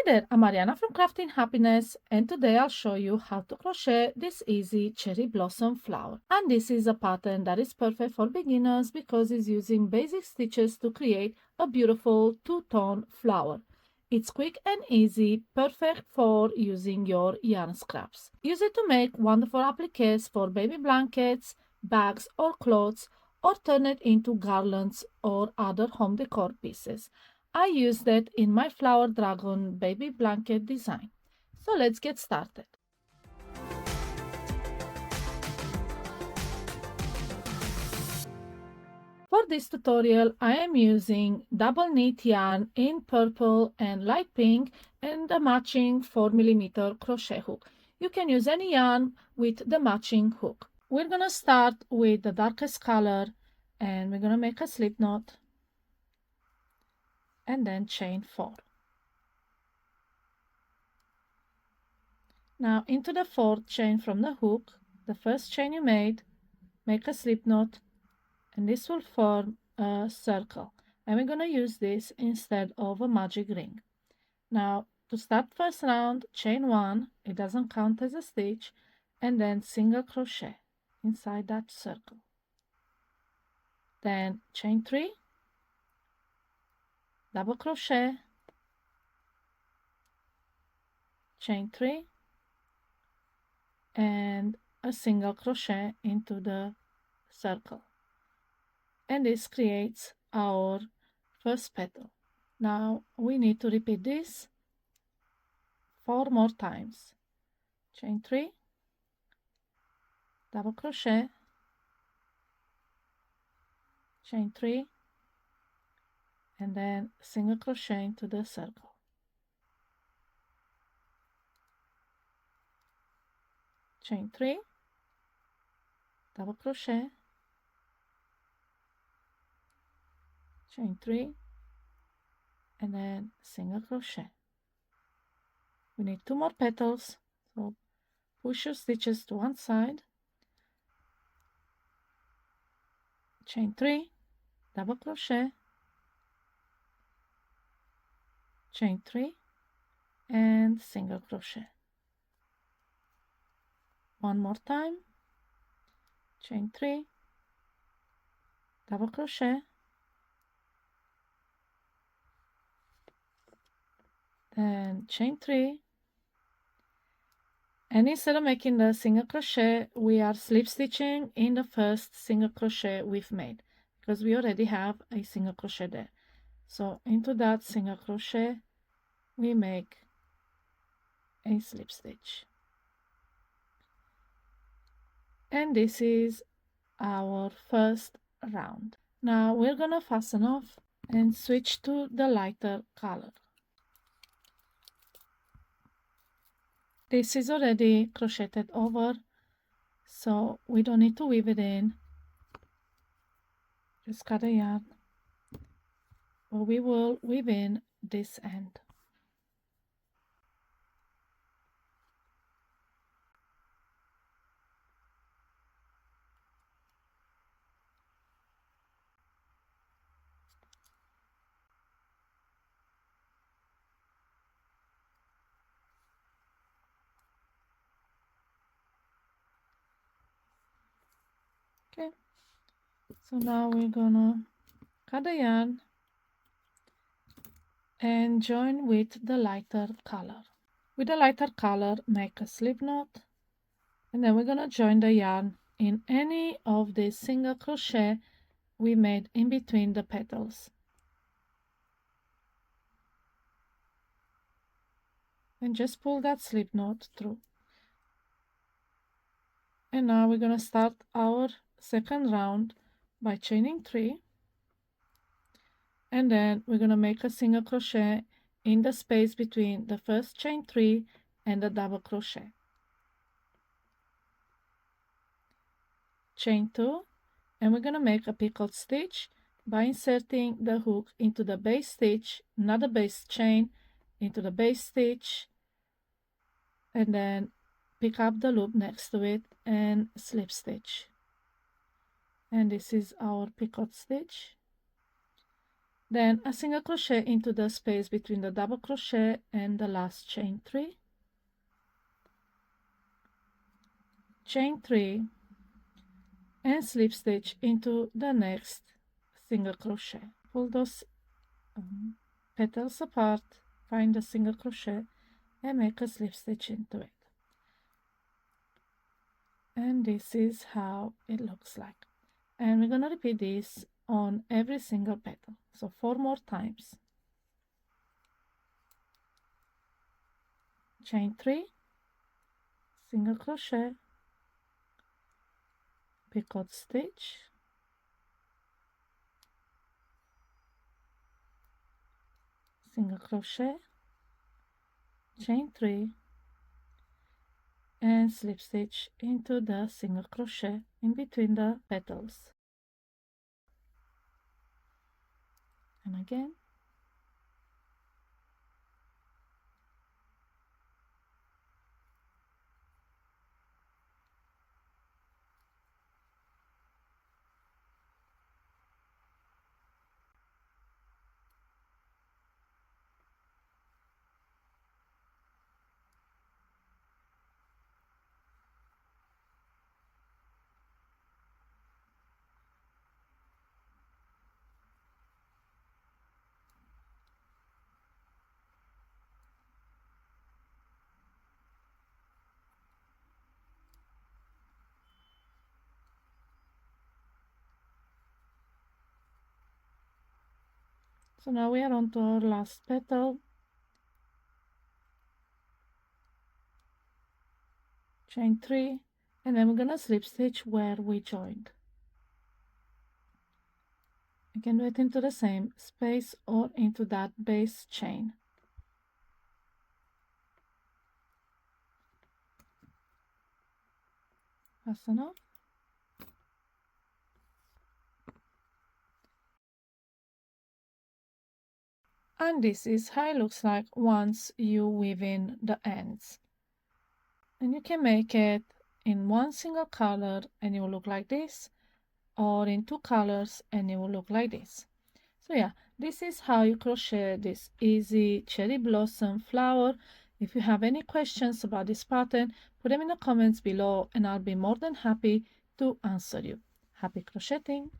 there, I'm Mariana from Crafting Happiness, and today I'll show you how to crochet this easy cherry blossom flower. And this is a pattern that is perfect for beginners because it's using basic stitches to create a beautiful two-tone flower. It's quick and easy, perfect for using your yarn scraps. Use it to make wonderful appliques for baby blankets, bags or clothes, or turn it into garlands or other home decor pieces. I used that in my flower dragon baby blanket design. So let's get started. For this tutorial, I am using double knit yarn in purple and light pink and a matching 4mm crochet hook. You can use any yarn with the matching hook. We're going to start with the darkest color and we're going to make a slip knot and then chain 4. Now into the 4th chain from the hook, the first chain you made, make a slip knot, and this will form a circle. And we're going to use this instead of a magic ring. Now to start first round, chain 1, it doesn't count as a stitch, and then single crochet inside that circle. Then chain 3, double crochet, chain 3, and a single crochet into the circle, and this creates our first petal. Now we need to repeat this 4 more times. Chain 3, double crochet, chain 3, and then single crochet into the circle. Chain 3, double crochet, chain 3, and then single crochet. We need 2 more petals, so push your stitches to one side, chain 3, double crochet, chain 3, and single crochet. One more time, chain 3, double crochet, then chain 3, and instead of making the single crochet, we are slip stitching in the first single crochet we've made because we already have a single crochet there. So into that single crochet we make a slip stitch, and this is our first round. Now we're gonna fasten off and switch to the lighter color. This is already crocheted over, so we don't need to weave it in. Just cut a yarn, but we will weave in this end. Okay, so now we're gonna cut the yarn and join with the lighter color. With the lighter color, make a slip knot, and then we're gonna join the yarn in any of the single crochet we made in between the petals. And just pull that slip knot through. And now we're gonna start our second round by chaining 3, and then we're gonna make a single crochet in the space between the first chain 3 and the double crochet. Chain 2, and we're gonna make a picot stitch by inserting the hook into the base stitch, not the base chain, into the base stitch, and then pick up the loop next to it and slip stitch. And this is our picot stitch. Then a single crochet into the space between the double crochet and the last chain 3, chain 3, and slip stitch into the next single crochet. Pull those petals apart, find a single crochet and make a slip stitch into it. And this is how it looks like. And we're going to repeat this on every single petal, so 4 more times. Chain 3, single crochet, picot stitch, single crochet, chain 3, and slip stitch into the single crochet in between the petals. And again. So now we are on to our last petal. Chain 3, and then we're going to slip stitch where we joined. You can do it into the same space or into that base chain. Fasten off. And this is how it looks like once you weave in the ends. And you can make it in one single color and it will look like this, or in 2 colors and it will look like this. So yeah, this is how you crochet this easy cherry blossom flower. If you have any questions about this pattern, put them in the comments below and I'll be more than happy to answer you. Happy crocheting!